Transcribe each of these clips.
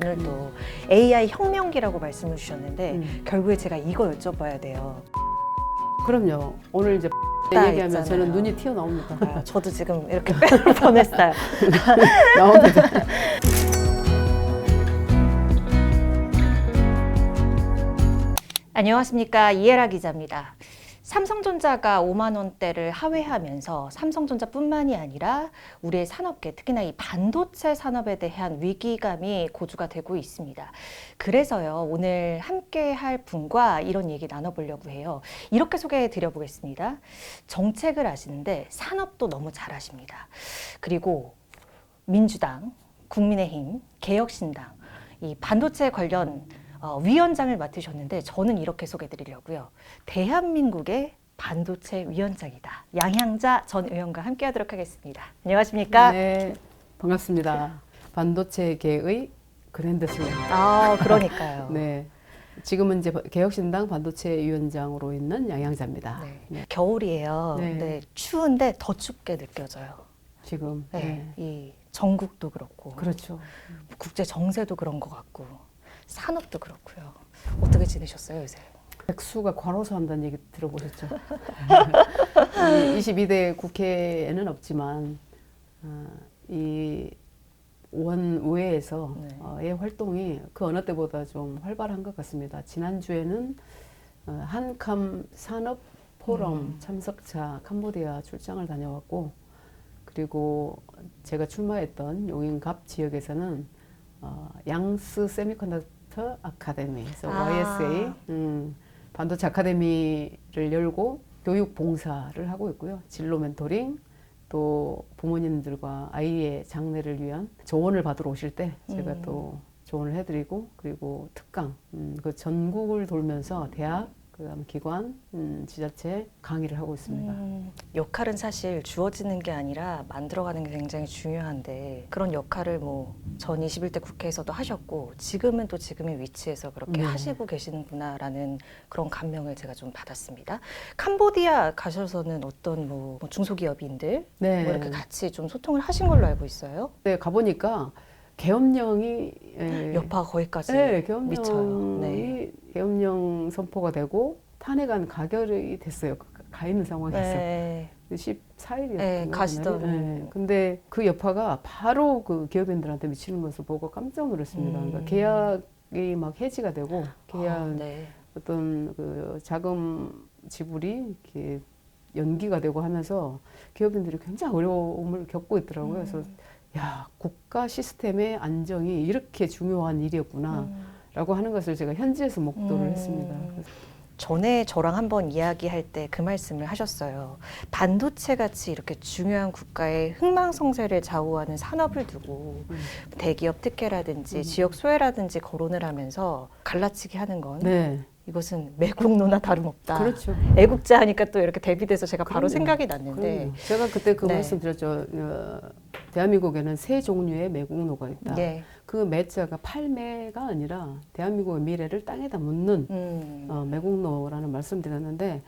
오늘 또 AI 혁명기라고 말씀을 주셨는데 결국에 제가 이거 여쭤봐야 돼요. 그럼요. 오늘 이제 얘기하면 있잖아요. 저는 눈이 튀어나옵니다. 아, 저도 지금 이렇게 빼놓을 뻔했어요. 나옵니다. 안녕하십니까, 이해라 기자입니다. 삼성전자가 5만 원대를 하회하면서 삼성전자뿐만이 아니라 우리의 산업계, 특히나 이 반도체 산업에 대한 위기감이 고조가 되고 있습니다. 그래서요, 오늘 함께 할 분과 이런 얘기 나눠보려고 해요. 이렇게 소개해 드려보겠습니다. 정책을 아시는데 산업도 너무 잘 아십니다. 그리고 민주당, 국민의힘, 개혁신당, 이 반도체 관련 위원장을 맡으셨는데 저는 이렇게 소개해드리려고요. 대한민국의 반도체 위원장이다. 양향자 전 의원과 함께하도록 하겠습니다. 안녕하십니까? 네, 반갑습니다. 반도체계의 그랜드슬램. 아, 그러니까요. 네, 지금은 이제 개혁신당 반도체 위원장으로 있는 양향자입니다. 네. 네. 겨울이에요. 네. 네, 추운데 더 춥게 느껴져요. 지금. 네, 네. 이 전국도 그렇고, 그렇죠. 국제 국제 정세도 그런 것 같고, 산업도 그렇고요. 어떻게 지내셨어요, 요새? 백수가 과로사 한다는 얘기 들어보셨죠? 22대 국회에는 없지만 이 원외에서 의 활동이 그 어느 때보다 좀 활발한 것 같습니다. 지난주에는 한캄 산업 포럼 참석차 캄보디아 출장을 다녀왔고, 그리고 제가 출마했던 용인갑 지역에서는 양스 세미컨덕터 아카데미, YSA 반도체 아카데미를 열고 교육 봉사를 하고 있고요. 진로 멘토링, 또 부모님들과 아이의 장래를 위한 조언을 받으러 오실 때 제가 또 조언을 해드리고, 그리고 특강, 그 전국을 돌면서 대학, 그다음 기관, 지자체 강의를 하고 있습니다. 역할은 사실 주어지는 게 아니라 만들어가는 게 굉장히 중요한데, 그런 역할을 뭐 전 21대 국회에서도 하셨고 지금은 또 지금의 위치에서 그렇게 하시고 계시는구나라는 그런 감명을 제가 좀 받았습니다. 캄보디아 가셔서는 어떤 뭐 중소기업인들 네. 뭐 이렇게 같이 좀 소통을 하신 걸로 알고 있어요. 네, 가보니까 계엄령이 여파가 거기까지 네, 계엄령이 미쳐요. 네. 계엄령 선포가 되고 탄핵안 가결이 됐어요. 가 있는 상황에서. 네. 14일이었던 네, 가시던. 네. 근데 그 여파가 바로 그 기업인들한테 미치는 것을 보고 깜짝 놀랐습니다. 그러니까 계약이 막 해지가 되고 계약 네. 어떤 그 자금 지불이 이렇게 연기가 되고 하면서 기업인들이 굉장히 어려움을 겪고 있더라고요. 그래서 야, 국가 시스템의 안정이 이렇게 중요한 일이었구나 라고 하는 것을 제가 현지에서 목도를 했습니다. 전에 저랑 한번 이야기할 때 그 말씀을 하셨어요. 반도체 같이 이렇게 중요한 국가의 흥망성쇠를 좌우하는 산업을 두고 대기업 특혜라든지 지역 소외라든지 거론을 하면서 갈라치기 하는 건 네, 이것은 매국노나 다름없다. 그렇죠. 애국자 하니까 또 이렇게 대비돼서 제가 바로 그럼요. 생각이 났는데, 그럼요. 제가 그때 그 네. 말씀 드렸죠. 대한민국에는 세 종류의 매국노가 있다. 네. 그 매자가 팔매가 아니라 대한민국의 미래를 땅에다 묻는 매국노라는 말씀 드렸는데,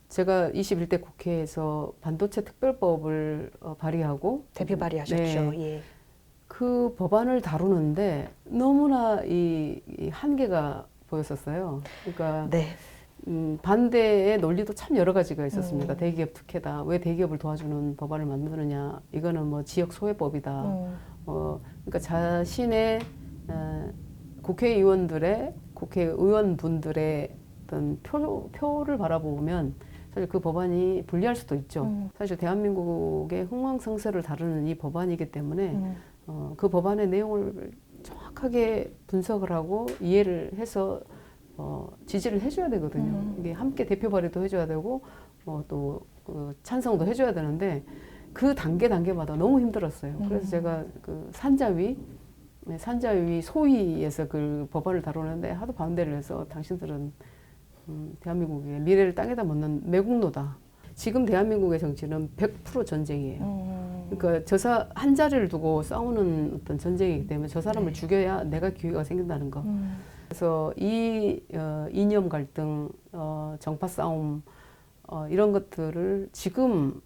제가 21대 국회에서 반도체 특별법을 발의하고 대표 발의하셨죠. 네. 예. 그 법안을 다루는데 너무나 이 한계가 보였었어요. 그러니까 네. 반대의 논리도 참 여러 가지가 있었습니다. 대기업 특혜다. 왜 대기업을 도와주는 법안을 만드느냐. 이거는 뭐 지역 소외법이다. 그러니까 자신의 국회의원분들의 어떤 표를 바라보면 사실 그 법안이 불리할 수도 있죠. 사실 대한민국의 흥망성쇠를 다루는 이 법안이기 때문에 그 법안의 내용을 정확하게 분석을 하고 이해를 해서 지지를 해줘야 되거든요. 이게 함께 대표 발의도 해줘야 되고 또 찬성도 해줘야 되는데 그 단계마다 너무 힘들었어요. 그래서 제가 그 산자위 소위에서 그 법안을 다루는데 하도 반대를 해서 당신들은 대한민국의 미래를 땅에다 묻는 매국노다. 지금 대한민국의 정치는 100% 전쟁이에요. 그러니까 한 자리를 두고 싸우는 어떤 전쟁이기 때문에 저 사람을 죽여야 내가 기회가 생긴다는 거. 그래서 이 이념 갈등, 정파 싸움 이런 것들을 지금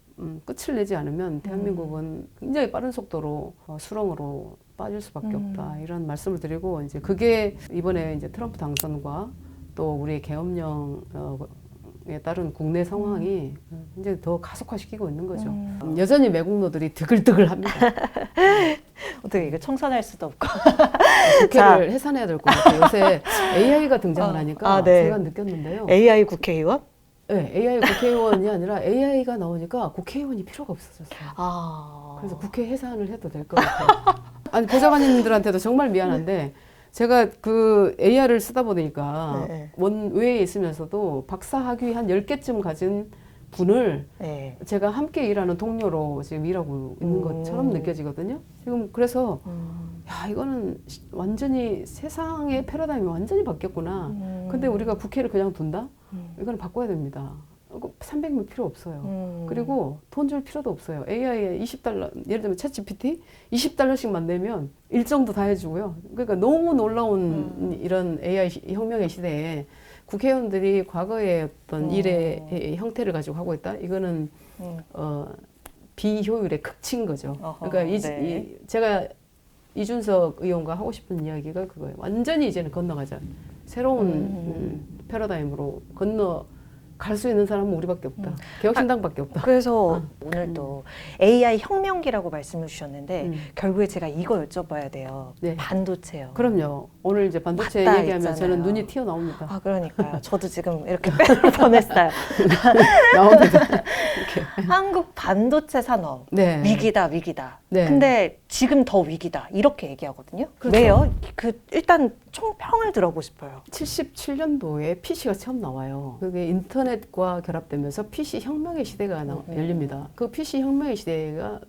끝을 내지 않으면 대한민국은 굉장히 빠른 속도로 수렁으로 빠질 수밖에 없다 이런 말씀을 드리고 이제 그게 이번에 이제 트럼프 당선과 또 우리의 계엄령에 따른 국내 상황이 이제 더 가속화시키고 있는 거죠. 여전히 매국노들이 드글드글합니다. 어떻게 이거 청산할 수도 없고. 국회를 해산해야 될 것 같아요. 요새 AI가 등장을 하니까 네. 제가 느꼈는데요. AI 국회의원? 네, AI 국회의원이 아니라 AI가 나오니까 국회의원이 필요가 없어졌어요. 그래서 국회 해산을 해도 될 것 같아요. 아니 보좌관님들한테도 정말 미안한데 제가 그 AI를 쓰다 보니까 네. 원외에 있으면서도 박사 학위 한 10개쯤 가진 분을 네. 제가 함께 일하는 동료로 지금 일하고 있는 것처럼 느껴지거든요. 지금 그래서 야 이거는 완전히 세상의 패러다임이 완전히 바뀌었구나. 근데 우리가 국회를 그냥 둔다? 이거는 바꿔야 됩니다. 300명 필요 없어요. 그리고 돈 줄 필요도 없어요. AI에 $20, 예를 들면 챗GPT $20씩만 내면 일정도 다 해주고요. 그러니까 너무 놀라운 이런 AI 혁명의 시대에 국회의원들이 과거의 어떤 일의 형태를 가지고 하고 있다? 이거는 비효율의 극치인 거죠. 그러니까 제가 이준석 의원과 하고 싶은 이야기가 그거예요. 완전히 이제는 건너가자. 새로운 패러다임으로 갈 수 있는 사람은 우리밖에 없다. 개혁신당밖에 없다. 그래서 오늘 또 AI 혁명기라고 말씀을 주셨는데 결국에 제가 이거 여쭤봐야 돼요. 네. 반도체요. 그럼요. 오늘 이제 반도체 맞다 얘기하면 있잖아요. 저는 눈이 튀어나옵니다. 아 그러니까요. 저도 지금 이렇게 빼올 뻔했어요. 나옵니다. 한국 반도체 산업 네. 위기다. 네. 근데 지금 더 위기다 이렇게 얘기하거든요. 그렇죠. 왜요? 일단 총평을 들어보고 싶어요. 77년도에 PC가 처음 나와요. 그게 인터넷과 결합되면서 PC 혁명의 시대가 열립니다. 그 PC 혁명의 시대가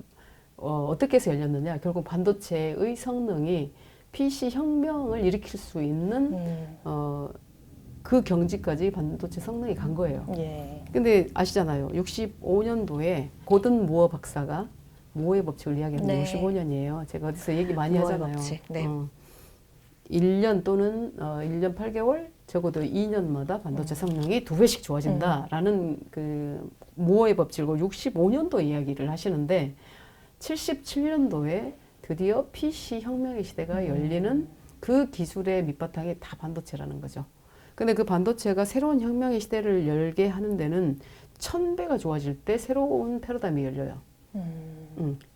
어떻게 해서 열렸느냐? 결국 반도체의 성능이 PC 혁명을 일으킬 수 있는 그 경지까지 반도체 성능이 간 거예요. 예. 근데 아시잖아요. 65년도에 고든 무어 박사가 무어의 법칙을 이야기했는데 네. 65년이에요. 제가 어디서 얘기 많이 무어의 하잖아요. 법칙, 네. 1년 또는 1년 8개월 적어도 2년마다 반도체 성능이 2배씩 좋아진다라는 그 무어의 법칙을 65년도 이야기를 하시는데 77년도에 드디어 PC 혁명의 시대가 열리는 그 기술의 밑바탕이 다 반도체라는 거죠. 근데 그 반도체가 새로운 혁명의 시대를 열게 하는 데는 1000배가 좋아질 때 새로운 패러다임이 열려요.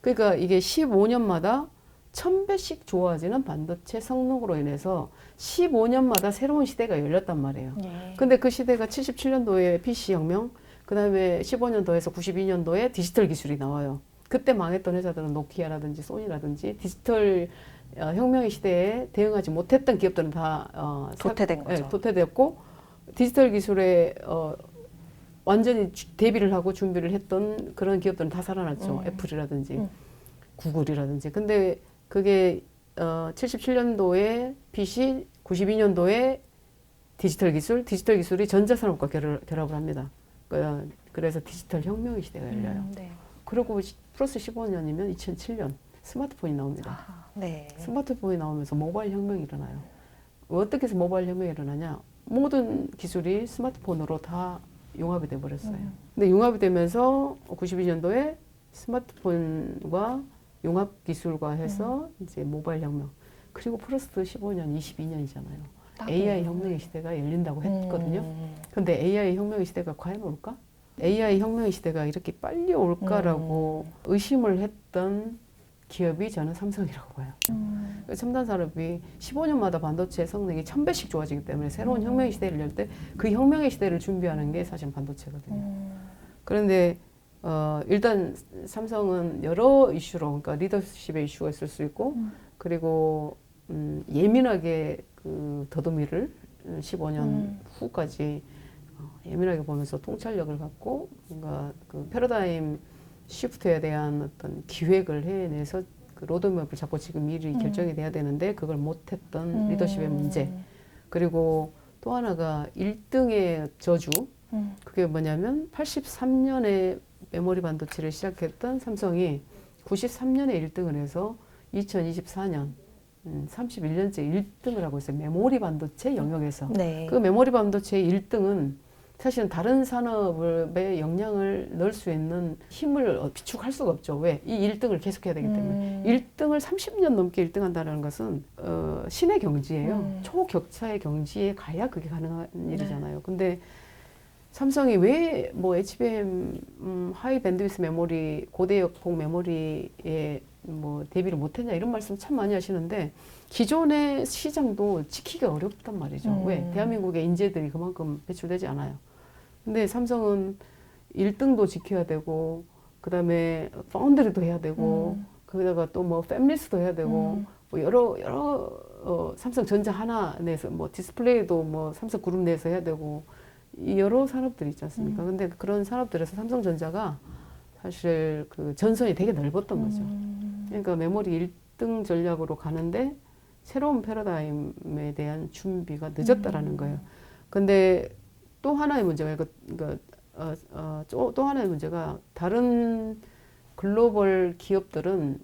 그러니까 이게 15년마다 1000배씩 좋아지는 반도체 성능으로 인해서 15년마다 새로운 시대가 열렸단 말이에요. 예. 근데 그 시대가 77년도에 PC 혁명, 그 다음에 15년도에서 92년도에 디지털 기술이 나와요. 그때 망했던 회사들은 노키아라든지 소니라든지 디지털 혁명의 시대에 대응하지 못했던 기업들은 다 도태된 거죠. 네, 도태됐고 디지털 기술에 완전히 대비를 하고 준비를 했던 그런 기업들은 다 살아났죠. 애플이라든지 구글이라든지. 근데 그게 77년도에 PC, 92년도에 디지털 기술이 전자산업과 결합을 합니다. 그래서 디지털 혁명의 시대가 열려요. 네. 그리고 플러스 15년이면 2007년 스마트폰이 나옵니다. 네. 스마트폰이 나오면서 모바일 혁명이 일어나요. 어떻게 해서 모바일 혁명이 일어나냐? 모든 기술이 스마트폰으로 다 융합이 돼 버렸어요. 근데 융합이 되면서 92년도에 스마트폰과 융합 기술과 해서 이제 모바일 혁명. 그리고 플러스 15년, 22년이잖아요. AI 혁명의 시대가 열린다고 했거든요. 근데 AI 혁명의 시대가 과연 올까? AI 혁명의 시대가 이렇게 빨리 올까라고 의심을 했던 기업이 저는 삼성이라고 봐요. 첨단 산업이 15년마다 반도체 성능이 1000배씩 좋아지기 때문에 새로운 혁명의 시대를 열 때 그 혁명의 시대를 준비하는 게 사실 반도체거든요. 그런데 일단 삼성은 여러 이슈로, 그러니까 리더십의 이슈가 있을 수 있고, 그리고 예민하게 그 더듬이를 15년 후까지 예민하게 보면서 통찰력을 갖고 뭔가 그 패러다임 시프트에 대한 어떤 기획을 해내서 그 로드맵을 잡고 지금 일이 결정이 돼야 되는데 그걸 못했던 리더십의 문제. 그리고 또 하나가 1등의 저주. 그게 뭐냐면 83년에 메모리 반도체를 시작했던 삼성이 93년에 1등을 해서 2024년 31년째 1등을 하고 있어요. 메모리 반도체 영역에서. 네. 그 메모리 반도체의 1등은 사실은 다른 산업에 영향을 넣을 수 있는 힘을 비축할 수가 없죠. 왜? 이 1등을 계속해야 되기 때문에. 1등을 30년 넘게 1등 한다는 것은 신의 경지예요. 초격차의 경지에 가야 그게 가능한 일이잖아요. 근데 삼성이 왜 뭐 HBM 하이 밴드위스 메모리 고대역폭 메모리에 뭐 대비를 못했냐 이런 말씀 참 많이 하시는데 기존의 시장도 지키기가 어렵단 말이죠. 왜? 대한민국의 인재들이 그만큼 배출되지 않아요. 근데 삼성은 1등도 지켜야 되고 그다음에 파운드리도 해야 되고 거기다가 또 뭐 팹리스도 해야 되고 뭐 여러 삼성전자 하나 내에서 뭐 디스플레이도 뭐 삼성그룹 내에서 해야 되고 여러 산업들이 있지 않습니까? 근데 그런 산업들에서 삼성전자가 사실 그 전선이 되게 넓었던 거죠. 그러니까 메모리 1등 전략으로 가는데 새로운 패러다임에 대한 준비가 늦었다라는 거예요. 근데 또 하나의 문제가 또 하나의 문제가 다른 글로벌 기업들은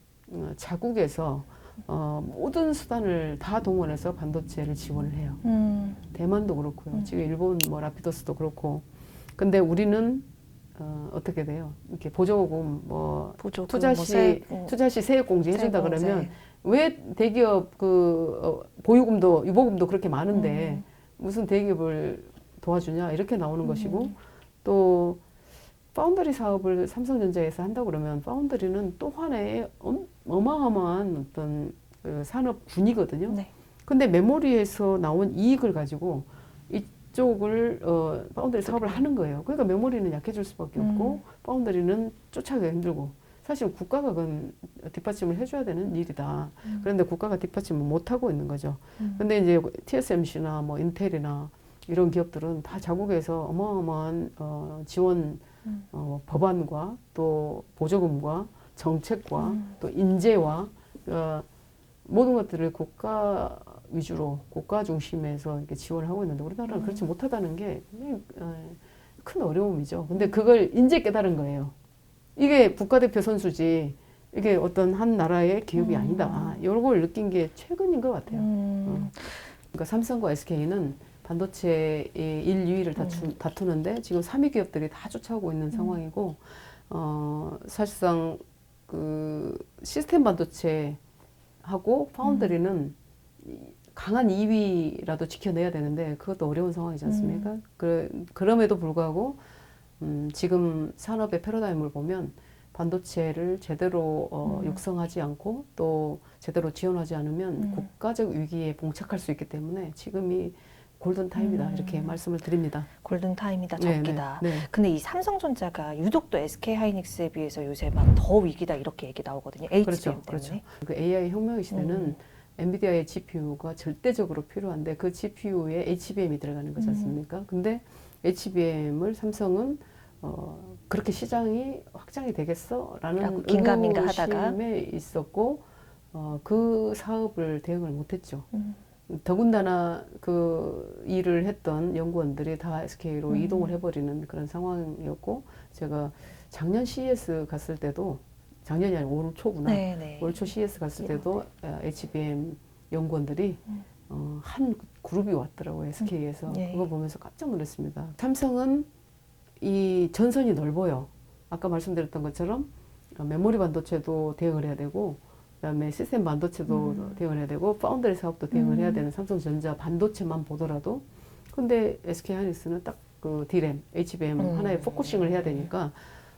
자국에서 모든 수단을 다 동원해서 반도체를 지원을 해요. 대만도 그렇고요. 지금 일본 뭐 라피도스도 그렇고. 근데 우리는 어떻게 돼요? 이렇게 보조금 뭐 투자 시 세액 공제 해준다 그러면 왜 대기업 그 보유금도 유보금도 그렇게 많은데 무슨 대기업을 도와주냐 이렇게 나오는 것이고 또 파운드리 사업을 삼성전자에서 한다고 그러면 파운드리는 또 하나의 어마어마한 어떤 그 산업군이거든요. 네. 근데 메모리에서 나온 이익을 가지고 이쪽을 파운드리 사업을 하는 거예요. 그러니까 메모리는 약해질 수밖에 없고 파운드리는 쫓아가기 힘들고 사실 국가가 그건 뒷받침을 해줘야 되는 일이다. 그런데 국가가 뒷받침을 못하고 있는 거죠. 근데 이제 TSMC나 뭐 인텔이나 이런 기업들은 다 자국에서 어마어마한 지원 법안과 또 보조금과 정책과 또 인재와 모든 것들을 국가 위주로 국가 중심에서 이렇게 지원을 하고 있는데 우리나라는 그렇지 못하다는 게 큰 어려움이죠. 근데 그걸 이제 깨달은 거예요. 이게 국가대표 선수지 이게 어떤 한 나라의 기업이 아니다. 이런 걸 느낀 게 최근인 것 같아요. 그러니까 삼성과 SK는 반도체 1, 2위를 다투는데 지금 3위 기업들이 다 쫓아오고 있는 상황이고 사실상 그 시스템 반도체하고 파운드리는 강한 2위라도 지켜내야 되는데 그것도 어려운 상황이지 않습니까? 그럼에도 불구하고 지금 산업의 패러다임을 보면 반도체를 제대로 육성하지 않고 또 제대로 지원하지 않으면 국가적 위기에 봉착할 수 있기 때문에 지금이 골든타임이다 이렇게 말씀을 드립니다. 골든타임이다, 네, 적기다. 네, 네. 근데 이 삼성전자가 유독 또 SK하이닉스에 비해서 요새 막 더 위기다 이렇게 얘기 나오거든요. HBM 그렇죠, 때문에. 그렇죠. 그 AI 혁명의 시대는 엔비디아의 GPU가 절대적으로 필요한데 그 GPU에 HBM이 들어가는 거지 않습니까? 근데 HBM을 삼성은 그렇게 시장이 확장이 되겠어라는 긴가민가 하다가 의구심에 있었고 그 사업을 대응을 못했죠. 더군다나 그 일을 했던 연구원들이 다 SK로 이동을 해버리는 그런 상황이었고 제가 작년 CES 갔을 때도 작년이 아니라 올 초구나. 네네. 올 초 CES 갔을 때도 HBM 연구원들이 한 그룹이 왔더라고요. SK에서. 네. 그거 보면서 깜짝 놀랐습니다. 삼성은 이 전선이 넓어요. 아까 말씀드렸던 것처럼 메모리 반도체도 대응을 해야 되고 그다음에 시스템 반도체도 대응을 해야 되고 파운드리 사업도 대응을 해야 되는 삼성전자 반도체만 보더라도 근데 SK하이닉스는 딱 그 D램, HBM 하나에 포커싱을 해야 되니까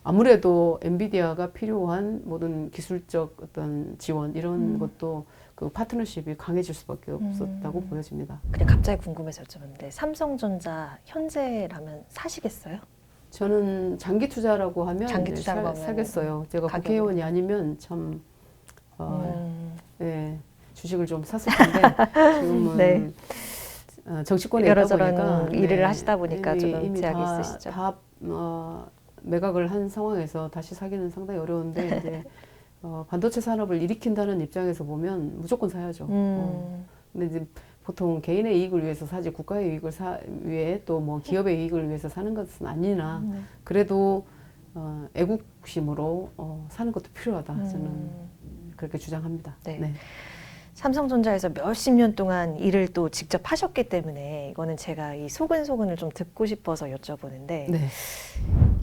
아무래도 엔비디아가 필요한 모든 기술적 어떤 지원 이런 것도 그 파트너십이 강해질 수밖에 없었다고 보여집니다. 그래 갑자기 궁금해서 여쭤봤는데 삼성전자 현재라면 사시겠어요? 저는 장기 투자라고 하면 장기 투자라고 하면 사겠어요. 제가 가격은? 국회의원이 아니면 참 네, 주식을 좀 샀을 텐데 지금은 네. 정치권에 있다 여러저런 보니까 일을 하시다 보니까 조금 이미 제약이 다, 있으시죠. 다 매각을 한 상황에서 다시 사기는 상당히 어려운데 이제 반도체 산업을 일으킨다는 입장에서 보면 무조건 사야죠. 근데 이제 보통 개인의 이익을 위해서 사지 국가의 이익을 위해 또 뭐 기업의 이익을 위해서 사는 것은 아니나 그래도 애국심으로 사는 것도 필요하다. 저는 그렇게 주장합니다. 네. 네. 삼성전자에서 몇십 년 동안 일을 또 직접 하셨기 때문에 이거는 제가 이 소근소근을 좀 듣고 싶어서 여쭤보는데 네.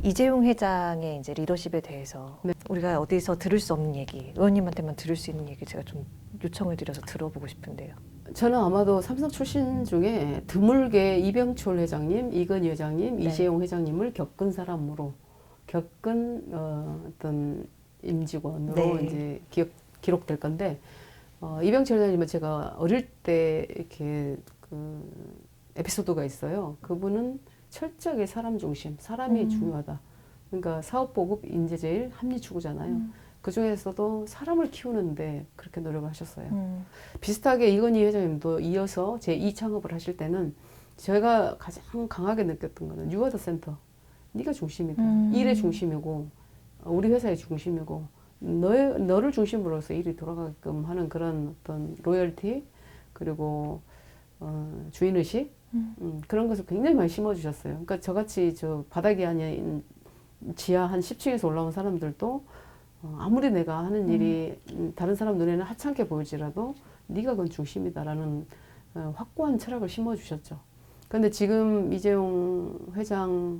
이재용 회장의 이제 리더십에 대해서 네. 우리가 어디서 들을 수 없는 얘기, 의원님한테만 들을 수 있는 얘기 제가 좀 요청을 드려서 들어보고 싶은데요. 저는 아마도 삼성 출신 중에 드물게 이병철 회장님, 이건희 회장님, 네. 이재용 회장님을 겪은 사람으로 겪은 어떤 임직원으로 네. 이제 기록될 건데 이병철 회장님은 제가 어릴 때 이렇게 그 에피소드가 있어요. 그분은 철저하게 사람 중심, 사람이 중요하다. 그러니까 사업보급 인재제일 합리추구잖아요. 그 중에서도 사람을 키우는데 그렇게 노력을 하셨어요. 비슷하게 이건희 회장님도 이어서 제2 창업을 하실 때는 제가 가장 강하게 느꼈던 거는 You are the center. 네가 중심이다. 일의 중심이고 우리 회사의 중심이고 너를 중심으로서 일이 돌아가게끔 하는 그런 어떤 로열티 그리고 주인의식 그런 것을 굉장히 많이 심어주셨어요. 그러니까 저같이 저 바닥이 아닌 지하 한 10층에서 올라온 사람들도 아무리 내가 하는 일이 다른 사람 눈에는 하찮게 보일지라도 네가 그건 중심이다라는 확고한 철학을 심어주셨죠. 그런데 지금 이재용 회장님의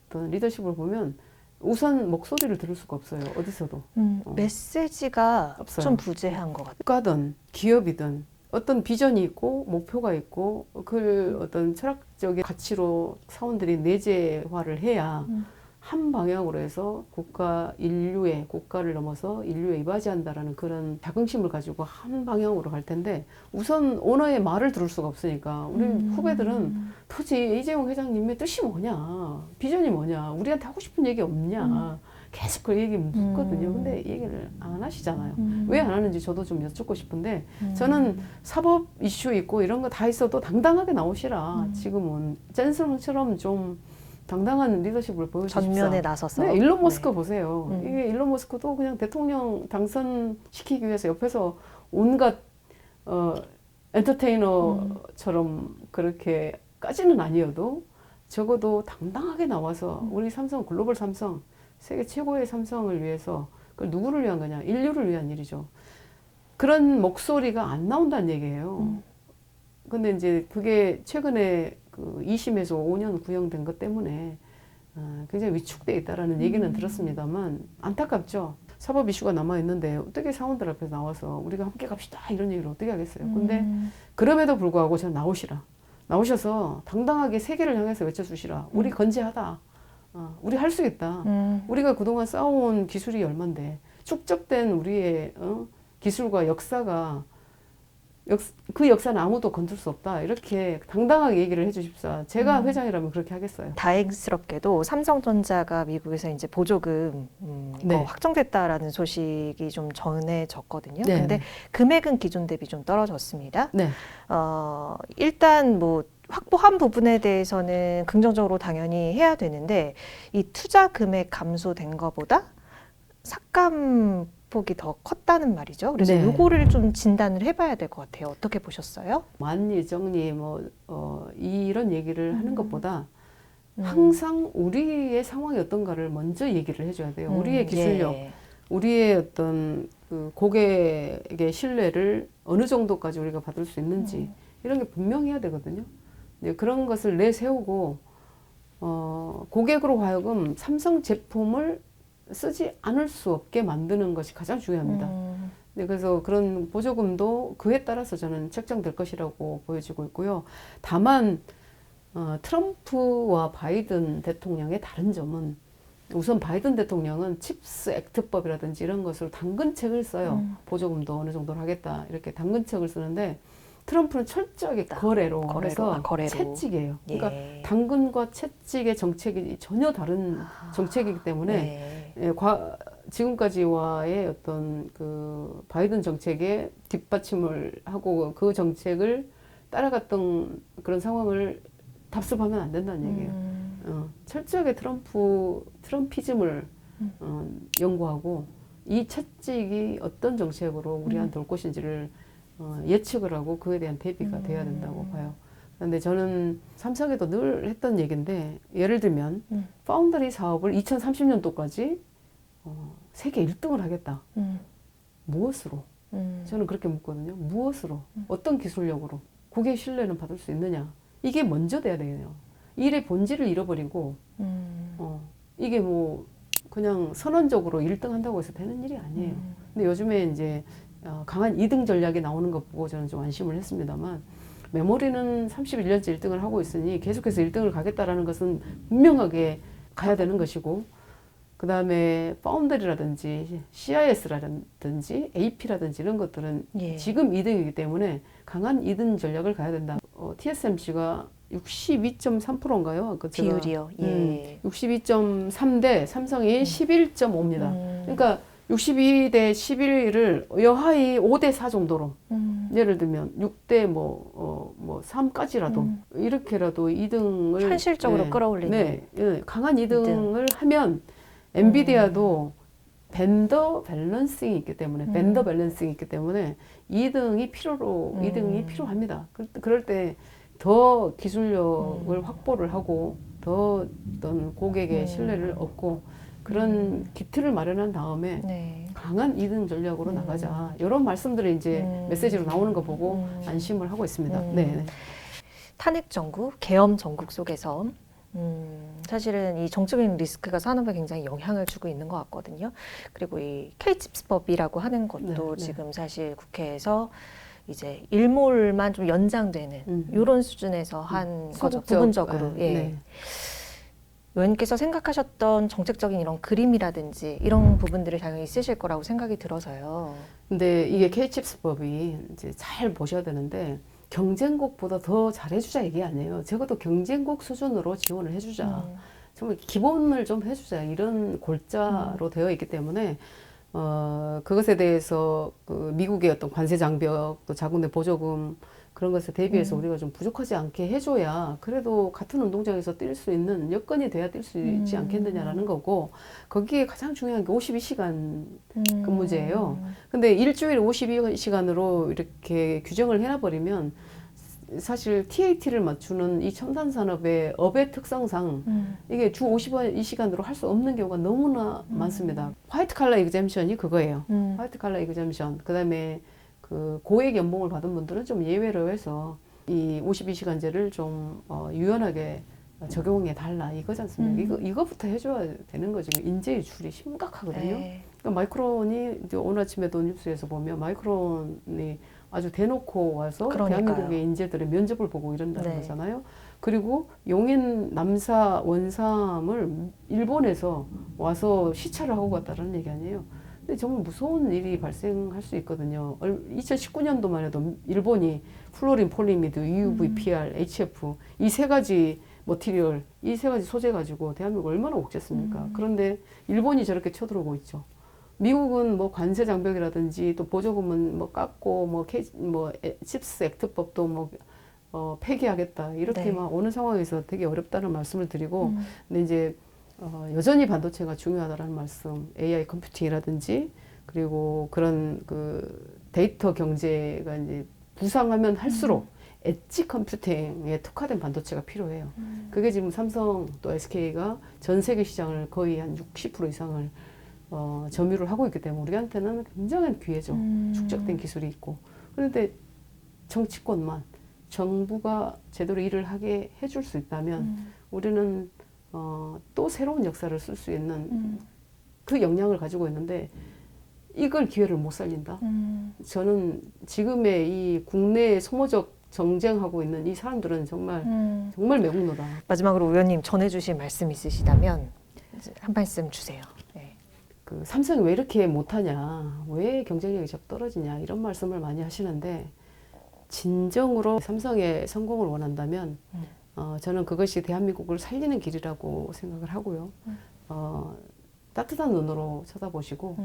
어떤 리더십을 보면 우선 목소리를 들을 수가 없어요. 어디서도. 메시지가 없어요. 좀 부재한 것 같아요. 국가든 기업이든 어떤 비전이 있고 목표가 있고 그 어떤 철학적인 가치로 사원들이 내재화를 해야 한 방향으로 해서 국가를 넘어서 인류에 이바지한다라는 그런 자긍심을 가지고 한 방향으로 갈 텐데 우선 오너의 말을 들을 수가 없으니까 우리 후배들은 도대체 이재용 회장님의 뜻이 뭐냐, 비전이 뭐냐, 우리한테 하고 싶은 얘기 없냐 계속 그 얘기 묻거든요. 근데 얘기를 안 하시잖아요. 왜 안 하는지 저도 좀 여쭙고 싶은데 저는 사법 이슈 있고 이런 거 다 있어도 당당하게 나오시라. 지금은 젠슨처럼 좀 당당한 리더십을 보여주십사. 전면에 나서서. 네, 일론 머스크 보세요. 이게 일론 머스크도 그냥 대통령 당선시키기 위해서 옆에서 온갖 엔터테이너처럼 그렇게까지는 아니어도 적어도 당당하게 나와서 우리 삼성, 글로벌 삼성, 세계 최고의 삼성을 위해서 그걸 누구를 위한 거냐? 인류를 위한 일이죠. 그런 목소리가 안 나온다는 얘기예요. 근데 이제 그게 최근에 그 2심에서 5년 구형된 것 때문에 굉장히 위축돼 있다라는 얘기는 들었습니다만 안타깝죠. 사법 이슈가 남아있는데 어떻게 사원들 앞에 나와서 우리가 함께 갑시다 이런 얘기를 어떻게 하겠어요. 근데 그럼에도 불구하고 저는 나오셔서 당당하게 세계를 향해서 외쳐주시라. 우리 건재하다. 우리 할 수 있다. 우리가 그동안 쌓아온 기술이 얼만데 축적된 우리의 기술과 역사가 그 역사는 아무도 건들 수 없다. 이렇게 당당하게 얘기를 해주십사. 제가 회장이라면 그렇게 하겠어요. 다행스럽게도 삼성전자가 미국에서 이제 보조금 네. 확정됐다라는 소식이 좀 전해졌거든요. 네, 근데 네. 금액은 기존 대비 좀 떨어졌습니다. 네. 일단 뭐 확보한 부분에 대해서는 긍정적으로 당연히 해야 되는데 이 투자 금액 감소된 것보다 삭감폭이 더 컸다는 말이죠. 그래서 네. 요거를 좀 진단을 해봐야 될 것 같아요. 어떻게 보셨어요? 만리 정리 이런 얘기를 하는 것보다 항상 우리의 상황이 어떤가를 먼저 얘기를 해줘야 돼요. 우리의 기술력, 예. 우리의 어떤 그 고객의 신뢰를 어느 정도까지 우리가 받을 수 있는지 이런 게 분명해야 되거든요. 이제 그런 것을 내세우고 고객으로 하여금 삼성 제품을 쓰지 않을 수 없게 만드는 것이 가장 중요합니다. 네, 그래서 그런 보조금도 그에 따라서 저는 책정될 것이라고 보여지고 있고요. 다만 트럼프와 바이든 대통령의 다른 점은 우선 바이든 대통령은 칩스 액트법이라든지 이런 것을 당근책을 써요. 보조금도 어느 정도로 하겠다 이렇게 당근책을 쓰는데 트럼프는 철저하게 거래로 해서 채찍이에요. 그러니까 예. 당근과 채찍의 정책이 전혀 다른 정책이기 때문에 네. 지금까지와의 어떤 그 바이든 정책에 뒷받침을 하고 그 정책을 따라갔던 그런 상황을 답습하면 안 된다는 얘기예요. 철저하게 트럼피즘을 연구하고 이 채찍이 어떤 정책으로 우리한테 올 것인지를 예측을 하고 그에 대한 대비가 돼야 된다고 봐요. 그런데 저는 삼성에도 늘 했던 얘기인데 예를 들면 파운드리 사업을 2030년도까지 세계 1등을 하겠다. 무엇으로? 저는 그렇게 묻거든요. 무엇으로? 어떤 기술력으로? 국의 신뢰는 받을 수 있느냐? 이게 먼저 돼야 돼요. 일의 본질을 잃어버리고 이게 뭐 그냥 선언적으로 1등 한다고 해서 되는 일이 아니에요. 근데 요즘에 이제 강한 2등 전략이 나오는 것 보고 저는 좀 안심을 했습니다만 메모리는 31년째 1등을 하고 있으니 계속해서 1등을 가겠다라는 것은 분명하게 가야 되는 것이고 그 다음에 파운드리라든지 CIS라든지 AP라든지 이런 것들은 예. 지금 2등이기 때문에 강한 2등 전략을 가야 된다. TSMC가 62.3%인가요? 그 제가, 비율이요. 예. 62.3대 삼성이 11.5입니다. 그러니까 62대 11을 여하이 5대 4 정도로 예를 들면 6대 뭐 3까지라도 이렇게라도 2등을 현실적으로 끌어올리는. 네, 강한 2등을 하면 엔비디아도 벤더 밸런싱이 있기 때문에 벤더 밸런싱이 있기 때문에 2등이 필요합니다. 그럴 때 더 기술력을 확보를 하고 더 어떤 고객의 신뢰를 얻고 그런 기틀을 마련한 다음에 네. 강한 2등 전략으로 나가자. 이런 말씀들이 이제 메시지로 나오는 거 보고 안심을 하고 있습니다. 네. 탄핵 정국, 계엄 정국 속에서 사실은 이 정치적인 리스크가 산업에 굉장히 영향을 주고 있는 것 같거든요. 그리고 이 K칩스법이라고 하는 것도 네. 지금 사실 국회에서 이제 일몰만 좀 연장되는 이런 수준에서 한 거죠. 부분적으로. 예. 네. 의원님께서 생각하셨던 정책적인 이런 그림이라든지 이런 부분들이 당연히 있으실 거라고 생각이 들어서요. 근데 이게 K칩스법이 이제 잘 보셔야 되는데 경쟁국보다 더 잘해주자 이게 아니에요. 적어도 경쟁국 수준으로 지원을 해주자. 정말 기본을 좀 해주자. 이런 골자로 되어 있기 때문에 그것에 대해서 그 미국의 어떤 관세 장벽, 또 자국내 보조금 그런 것에 대비해서 우리가 좀 부족하지 않게 해줘야 그래도 같은 운동장에서 뛸 수 있는 여건이 돼야 뛸 수 있지 않겠느냐라는 거고 거기에 가장 중요한 게 52시간 근무제예요. 근데 일주일에 52시간으로 이렇게 규정을 해놔버리면 사실 TAT를 맞추는 이 첨단 산업의 업의 특성상 이게 주 52시간으로 할 수 없는 경우가 너무나 많습니다. 화이트 칼라 이그젬션이 그거예요. 화이트 칼라 이그젬션. 그다음에 그 고액 연봉을 받은 분들은 좀 예외로 해서 이 52시간제를 좀 유연하게 적용해 달라 이거지 않습니까? 이거부터 해줘야 되는 거죠. 인재의 줄이 심각하거든요. 네. 그러니까 마이크론이 이제 오늘 아침에도 뉴스에서 보면 마이크론이 아주 대놓고 와서 그러니까요. 대한민국의 인재들의 면접을 보고 이런다는 네. 거잖아요. 그리고 용인 남사 원삼을 일본에서 와서 시찰을 하고 갔다는 얘기 아니에요. 근데 정말 무서운 일이 발생할 수 있거든요. 2019년도만 해도 일본이 플로린, 폴리미드, UV-PR, HF 이 세 가지 머티리얼, 이 세 가지 소재 가지고 대한민국 얼마나 옥죄습니까? 그런데 일본이 저렇게 쳐들어오고 있죠. 미국은 뭐 관세 장벽이라든지 또 보조금은 뭐 깎고 뭐 칩스 액트법도 뭐 폐기하겠다 이렇게 네. 막 오는 상황에서 되게 어렵다는 말씀을 드리고 근데 이제 여전히 반도체가 중요하다는 말씀, AI 컴퓨팅이라든지 그리고 그런 그 데이터 경제가 이제 부상하면 할수록 엣지 컴퓨팅에 특화된 반도체가 필요해요. 그게 지금 삼성 또 SK가 전 세계 시장을 거의 한 60% 이상을 점유를 하고 있기 때문에 우리한테는 굉장한 기회죠. 축적된 기술이 있고. 그런데 정치권만 정부가 제대로 일을 하게 해줄 수 있다면 우리는 또 새로운 역사를 쓸 수 있는 그 역량을 가지고 있는데 이걸 기회를 못 살린다. 저는 지금의 이 국내에 소모적 정쟁하고 있는 이 사람들은 정말 정말 매국노다. 마지막으로 의원님 전해주실 말씀 있으시다면 한 말씀 주세요. 네. 그 삼성이 왜 이렇게 못하냐, 왜 경쟁력이 자꾸 떨어지냐 이런 말씀을 많이 하시는데 진정으로 삼성의 성공을 원한다면 저는 그것이 대한민국을 살리는 길이라고 생각을 하고요. 따뜻한 눈으로 쳐다보시고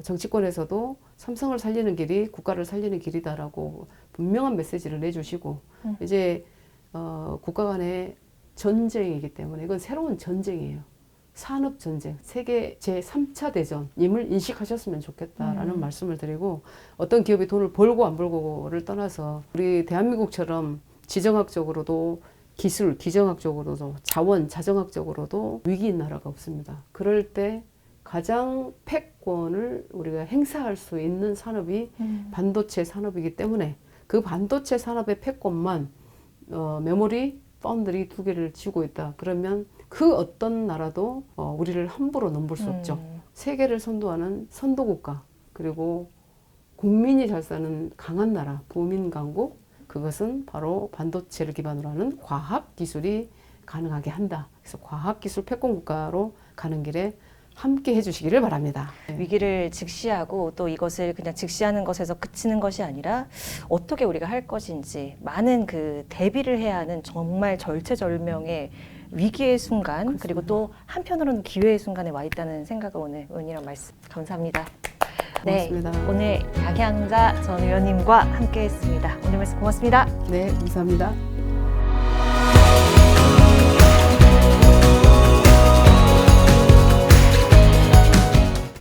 정치권에서도 삼성을 살리는 길이 국가를 살리는 길이다라고 분명한 메시지를 내주시고 이제 국가 간의 전쟁이기 때문에 이건 새로운 전쟁이에요. 산업전쟁, 세계 제3차 대전임을 인식하셨으면 좋겠다라는 말씀을 드리고 어떤 기업이 돈을 벌고 안 벌고를 떠나서 우리 대한민국처럼 지정학적으로도 기술, 기정학적으로도 자원, 자정학적으로도 위기인 나라가 없습니다. 그럴 때 가장 패권을 우리가 행사할 수 있는 산업이 반도체 산업이기 때문에 그 반도체 산업의 패권만 메모리 파운드리 두 개를 쥐고 있다. 그러면 그 어떤 나라도 우리를 함부로 넘볼 수 없죠. 세계를 선도하는 선도국가, 그리고 국민이 잘 사는 강한 나라, 부민 강국, 그것은 바로 반도체를 기반으로 하는 과학 기술이 가능하게 한다. 그래서 과학 기술 패권 국가로 가는 길에 함께 해주시기를 바랍니다. 위기를 직시하고 또 이것을 그냥 직시하는 것에서 그치는 것이 아니라 어떻게 우리가 할 것인지 많은 그 대비를 해야 하는 정말 절체절명의 위기의 순간, 그렇습니다. 그리고 또 한편으로는 기회의 순간에 와 있다는 생각을 오늘 의원님이랑 말씀 감사합니다. 고맙습니다. 네, 오늘 양향자 전 의원님과 함께했습니다. 오늘 말씀 고맙습니다. 네, 감사합니다.